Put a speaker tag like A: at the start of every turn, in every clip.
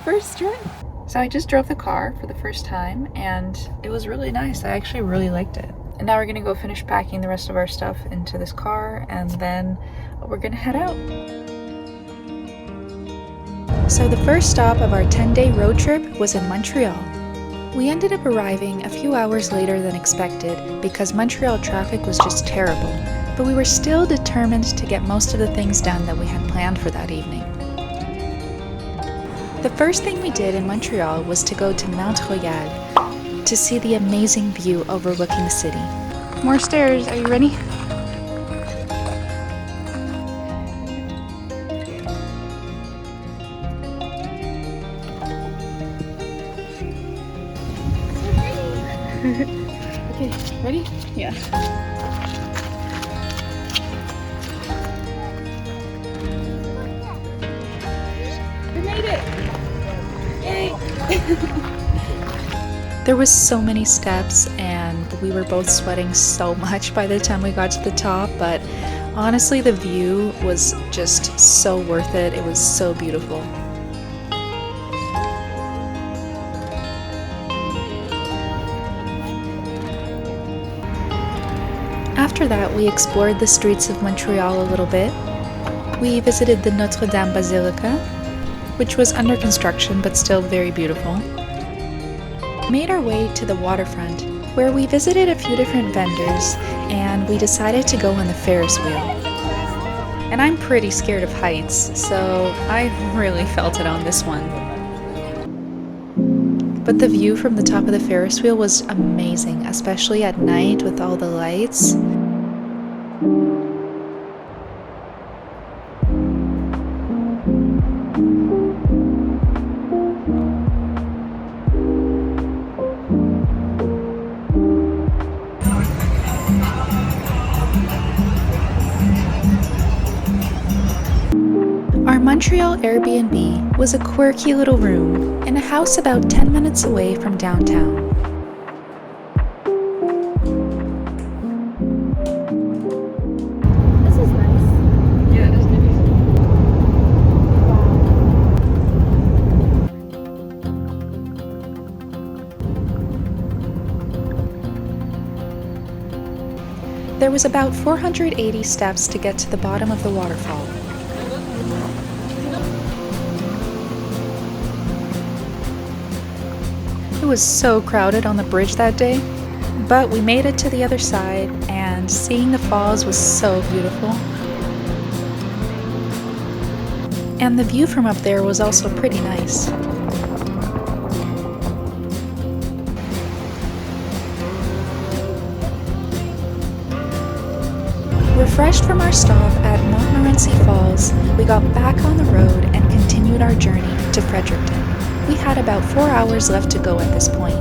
A: First try. So I just drove the car for the first time and it was really nice. I actually really liked it. And now we're gonna go finish packing the rest of our stuff into this car and then we're gonna head out. So the first stop of our 10-day road trip was in Montreal. We ended up arriving a few hours later than expected because Montreal traffic was just terrible, but we were still determined to get most of the things done that we had planned for that evening. The first thing we did in Montreal was to go to Mount Royal to see the amazing view overlooking the city. More stairs, are you ready? Okay, ready? Yeah. We made it! Yay! There was so many steps and we were both sweating so much by the time we got to the top, but honestly the view was just so worth it. It was so beautiful. After that, we explored the streets of Montreal a little bit. We visited the Notre Dame Basilica, which was under construction but still very beautiful. We made our way to the waterfront, where we visited a few different vendors and we decided to go on the Ferris wheel. And I'm pretty scared of heights, so I really felt it on this one. But the view from the top of the Ferris wheel was amazing, especially at night with all the lights. Our Montreal Airbnb was a quirky little room in a house about 10 minutes away from downtown.
B: This is nice.
A: Yeah, it is nice. There was about 480 steps to get to the bottom of the waterfall. It was so crowded on the bridge that day, but we made it to the other side and seeing the falls was so beautiful. And the view from up there was also pretty nice. Refreshed from our stop at Montmorency Falls, we got back on the road and continued our journey to Fredericton. We had about 4 hours left to go at this point.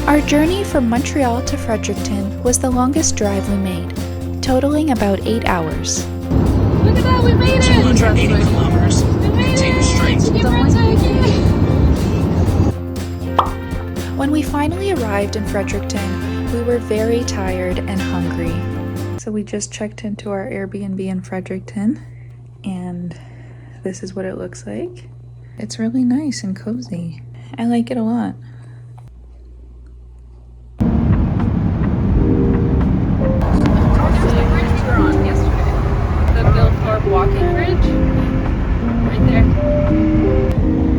A: Our journey from Montreal to Fredericton was the longest drive we made, totaling about 8 hours.
B: Look at that, we made it!
C: 280 kilometers. Continue straight.
A: When we finally arrived in Fredericton, we were very tired and hungry. So we just checked into our Airbnb in Fredericton, and this is what it looks like. It's really nice and cozy. I like it a lot. This is the bridge we were on yesterday. The Billthorpe walking bridge. Right there.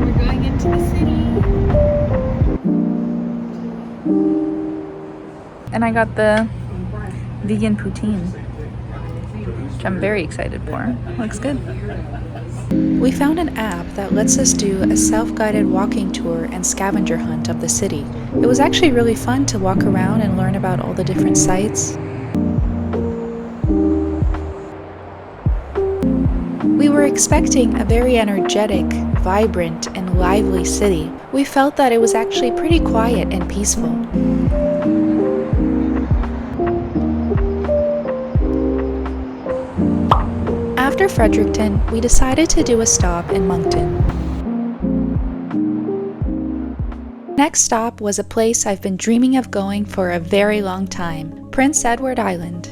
A: We're going into the city. And I got the vegan poutine, which I'm very excited for. Looks good. We found an app that lets us do a self-guided walking tour and scavenger hunt of the city. It was actually really fun to walk around and learn about all the different sites. We were expecting a very energetic, vibrant, and lively city. We felt that it was actually pretty quiet and peaceful. After Fredericton, we decided to do a stop in Moncton. Next stop was a place I've been dreaming of going for a very long time, Prince Edward Island.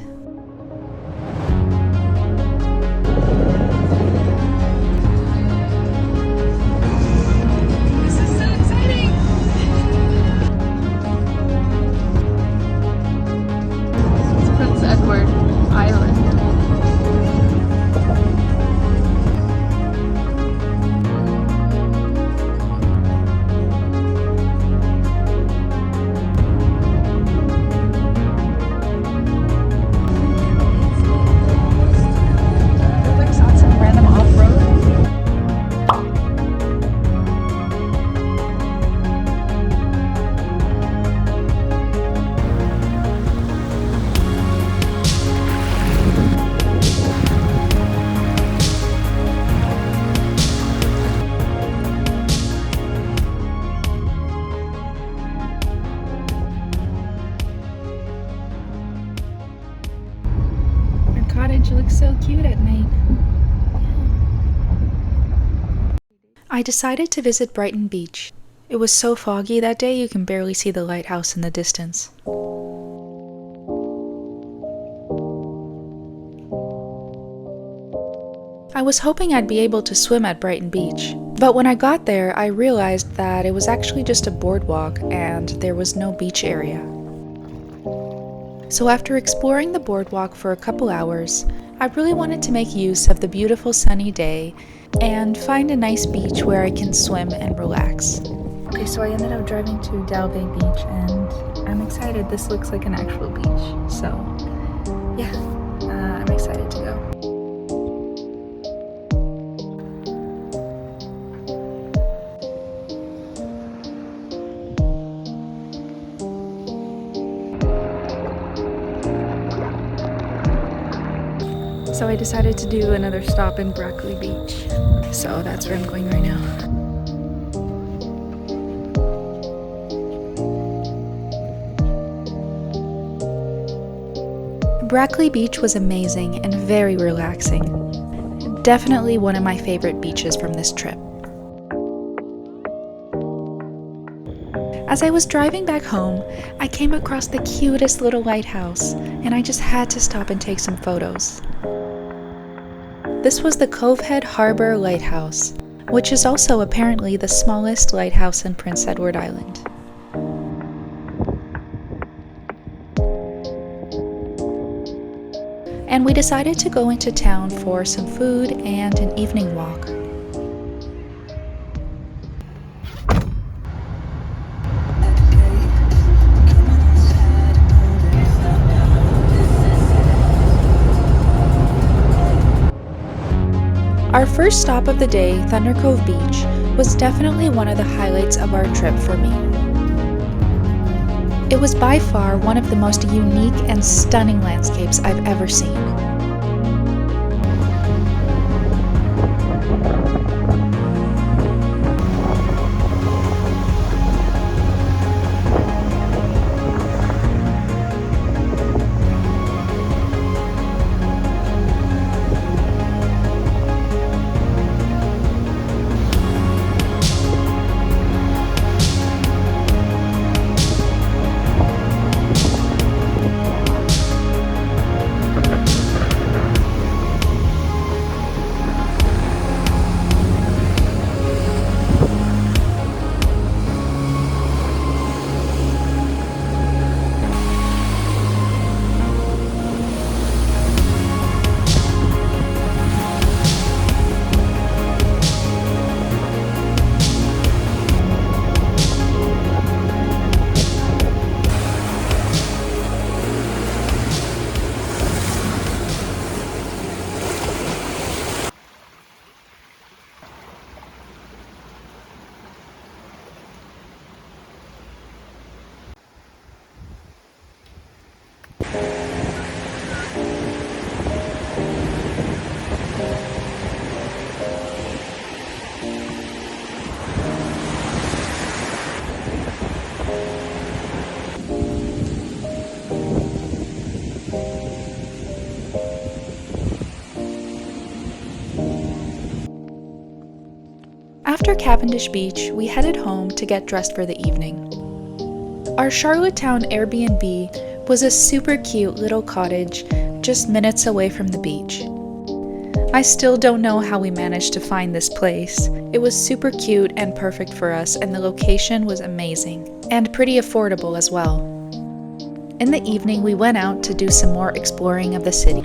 A: I decided to visit Brighton Beach. It was so foggy that day you can barely see the lighthouse in the distance. I was hoping I'd be able to swim at Brighton Beach, but when I got there, I realized that it was actually just a boardwalk and there was no beach area. So after exploring the boardwalk for a couple hours, I really wanted to make use of the beautiful sunny day and find a nice beach where I can swim and relax. Okay, so I ended up driving to Dalbay Beach and I'm excited. This looks like an actual beach, so yeah, I'm excited to go. So I decided to do another stop in Brackley Beach. So that's where I'm going right now. Brackley Beach was amazing and very relaxing. Definitely one of my favorite beaches from this trip. As I was driving back home, I came across the cutest little lighthouse, and I just had to stop and take some photos. This was the Cove Head Harbor Lighthouse, which is also apparently the smallest lighthouse in Prince Edward Island. And we decided to go into town for some food and an evening walk. Our first stop of the day, Thunder Cove Beach, was definitely one of the highlights of our trip for me. It was by far one of the most unique and stunning landscapes I've ever seen. After Cavendish Beach, we headed home to get dressed for the evening. Our Charlottetown Airbnb was a super cute little cottage just minutes away from the beach. I still don't know how we managed to find this place. It was super cute and perfect for us, and the location was amazing and pretty affordable as well. In the evening, we went out to do some more exploring of the city.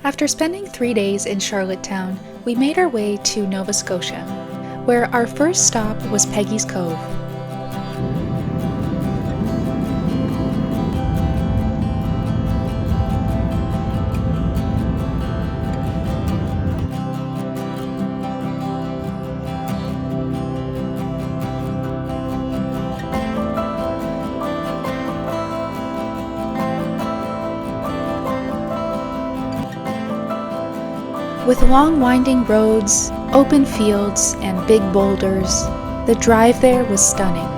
A: After spending 3 days in Charlottetown, we made our way to Nova Scotia, where our first stop was Peggy's Cove. With long winding roads, open fields, and big boulders, the drive there was stunning.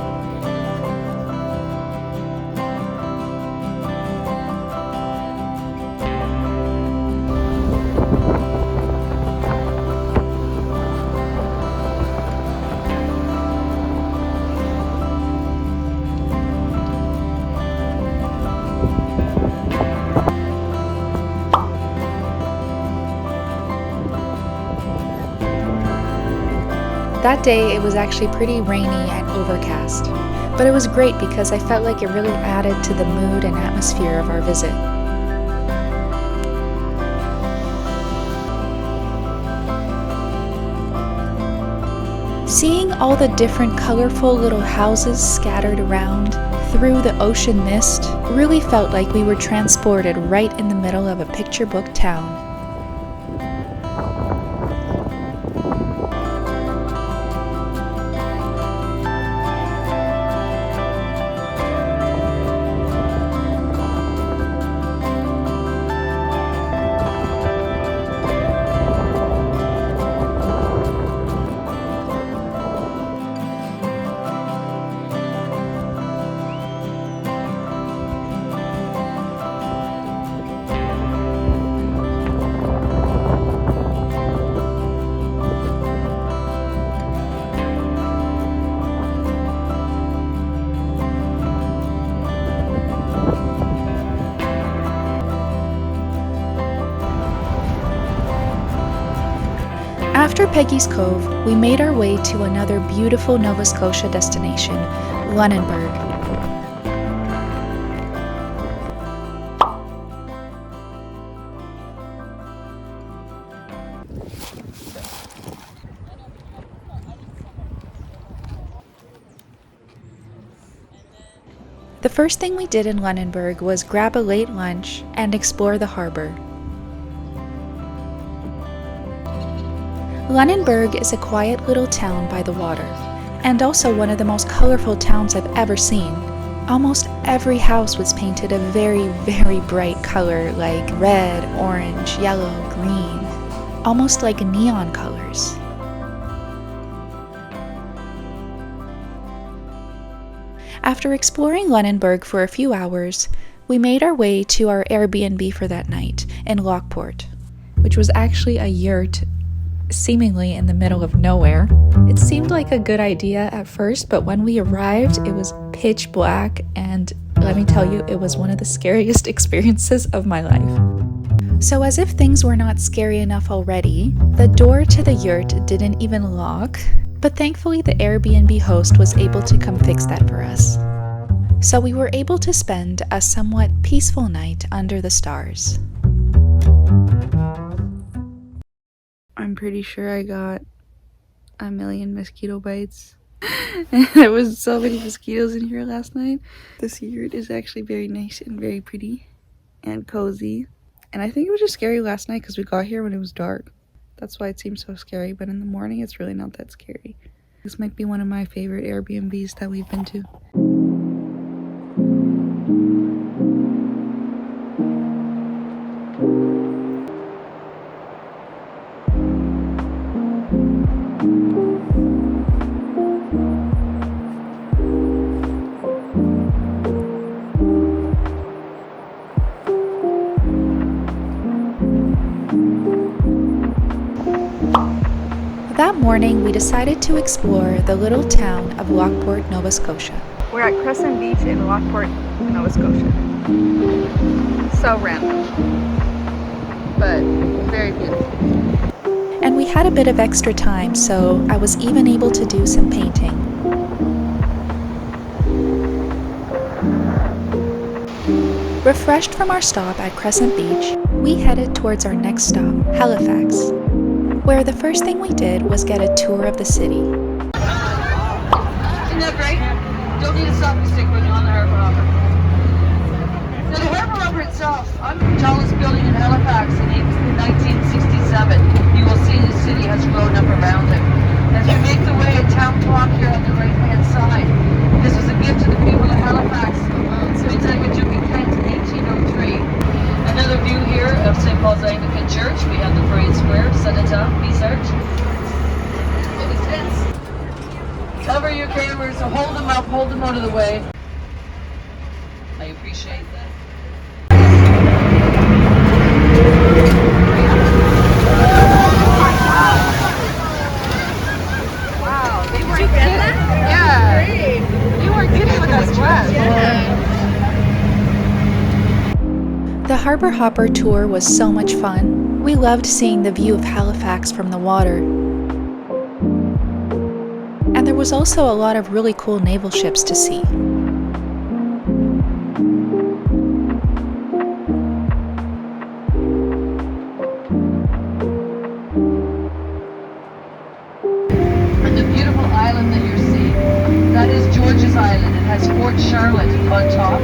A: That day it was actually pretty rainy and overcast, but it was great because I felt like it really added to the mood and atmosphere of our visit. Seeing all the different colorful little houses scattered around through the ocean mist really felt like we were transported right in the middle of a picture book town. After Peggy's Cove, we made our way to another beautiful Nova Scotia destination, Lunenburg. The first thing we did in Lunenburg was grab a late lunch and explore the harbor. Lunenburg is a quiet little town by the water, and also one of the most colorful towns I've ever seen. Almost every house was painted a very, very bright color like red, orange, yellow, green, almost like neon colors. After exploring Lunenburg for a few hours, we made our way to our Airbnb for that night in Lockeport, which was actually a yurt seemingly in the middle of nowhere. It seemed like a good idea at first, but when we arrived, it was pitch black, and let me tell you, it was one of the scariest experiences of my life. So as if things were not scary enough already, the door to the yurt didn't even lock, but thankfully the Airbnb host was able to come fix that for us. So we were able to spend a somewhat peaceful night under the stars. I'm pretty sure I got a million mosquito bites. There was so many mosquitoes in here last night. This yurt is actually very nice and very pretty and cozy. And I think it was just scary last night because we got here when it was dark. That's why it seemed so scary, but in the morning it's really not that scary. This might be one of my favorite Airbnbs that we've been to. That morning, we decided to explore the little town of Lockeport, Nova Scotia.
B: We're at Crescent Beach in Lockeport, Nova Scotia. So random, but very beautiful.
A: And we had a bit of extra time, so I was even able to do some painting. Refreshed from our stop at Crescent Beach, we headed towards our next stop, Halifax, where the first thing we did was get a tour of the city.
D: Isn't that great? Don't need a selfie stick when you're on the harbor hopper. Now, the harbor hopper itself, I'm the tallest building in Halifax in 1967. You will see the city has grown up around it. As we make the way at Town Clock here on the right-hand side, this was a gift to the people of Halifax. Since I went to Kent in 1803. Another view here of St. Paul's Anglican Church. We have the Parade Square, hold them up, hold them out of the way. I appreciate that.
B: Wow, they weren't kidding. Yeah. You weren't kidding with us, Wes.
A: The Harbor Hopper tour was so much fun. We loved seeing the view of Halifax from the water. And there was also a lot of really cool naval ships to see.
D: And the beautiful island that you're seeing, that is George's Island. It has Fort Charlotte on top.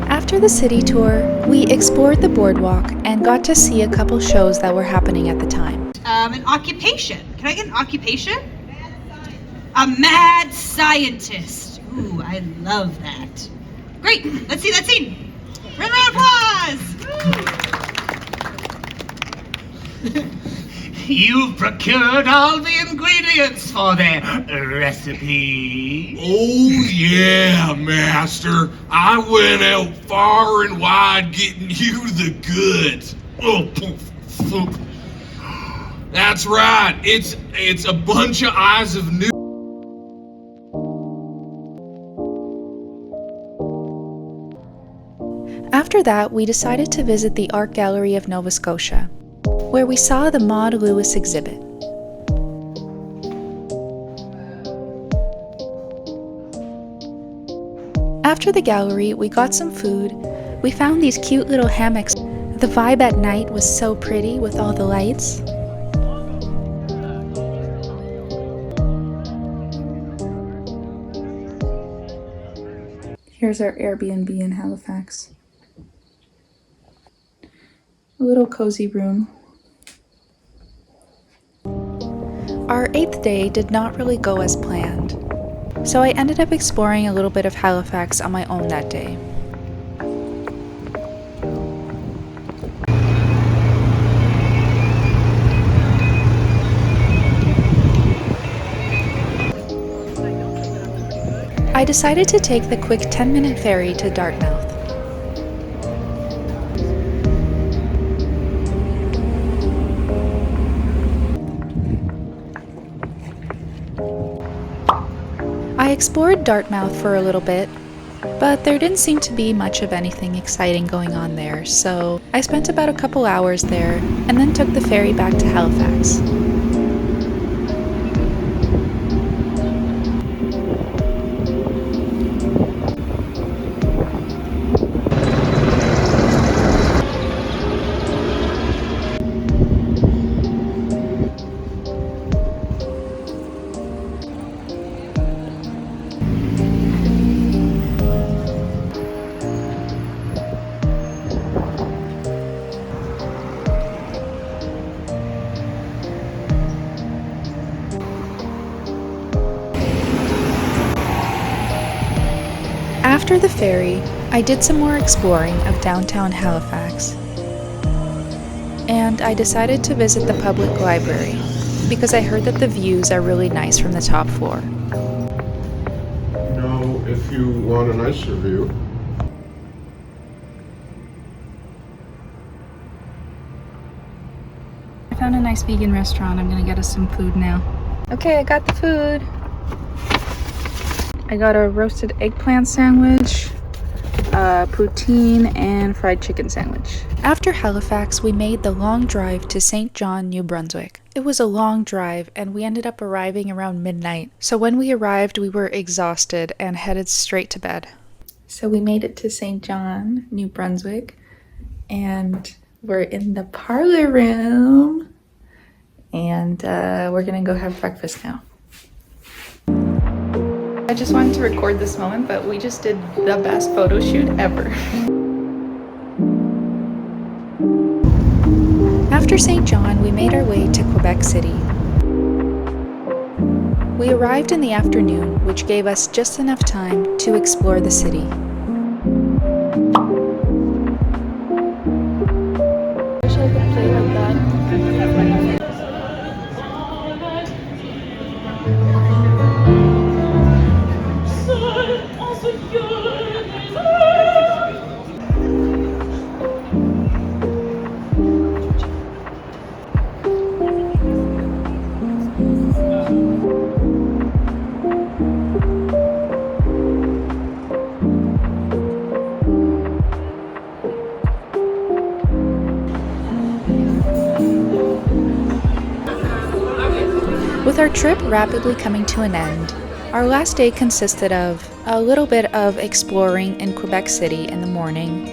A: After the city tour, we explored the boardwalk and got to see a couple shows that were happening at the time.
E: An occupation. Can I get an occupation? A mad scientist. Ooh, I love that. Great, let's see that scene. Round of applause.
C: You've procured all the ingredients for their recipe.
F: Oh yeah, master. I went out far and wide getting you the goods. Oh, poof, poof. That's right. It's a bunch of eyes of new.
A: After that, we decided to visit the Art Gallery of Nova Scotia, where we saw the Maud Lewis exhibit. After the gallery, we got some food. We found these cute little hammocks. The vibe at night was so pretty with all the lights. Here's our Airbnb in Halifax. A little cozy room. Our 8th day did not really go as planned, so I ended up exploring a little bit of Halifax on my own that day. I decided to take the quick 10-minute ferry to Dartmouth. I explored Dartmouth for a little bit, but there didn't seem to be much of anything exciting going on there, so I spent about a couple hours there and then took the ferry back to Halifax. After the ferry, I did some more exploring of downtown Halifax, and I decided to visit the public library because I heard that the views are really nice from the top floor.
F: No, if you want a nicer view.
A: I found a nice vegan restaurant. I'm gonna get us some food now. Okay, I got the food. I got a roasted eggplant sandwich, poutine, and fried chicken sandwich. After Halifax, we made the long drive to St. John, New Brunswick. It was a long drive, and we ended up arriving around midnight. So when we arrived, we were exhausted and headed straight to bed. So we made it to St. John, New Brunswick, and we're in the parlor room, and we're gonna go have breakfast now. I just wanted to record this moment, but we just did the best photo shoot ever. After St. John, we made our way to Quebec City. We arrived in the afternoon, which gave us just enough time to explore the city. Wish I could play like that. With our trip rapidly coming to an end, our last day consisted of a little bit of exploring in Quebec City in the morning.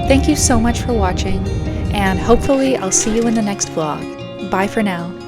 A: Thank you so much for watching, and hopefully I'll see you in the next vlog. Bye for now.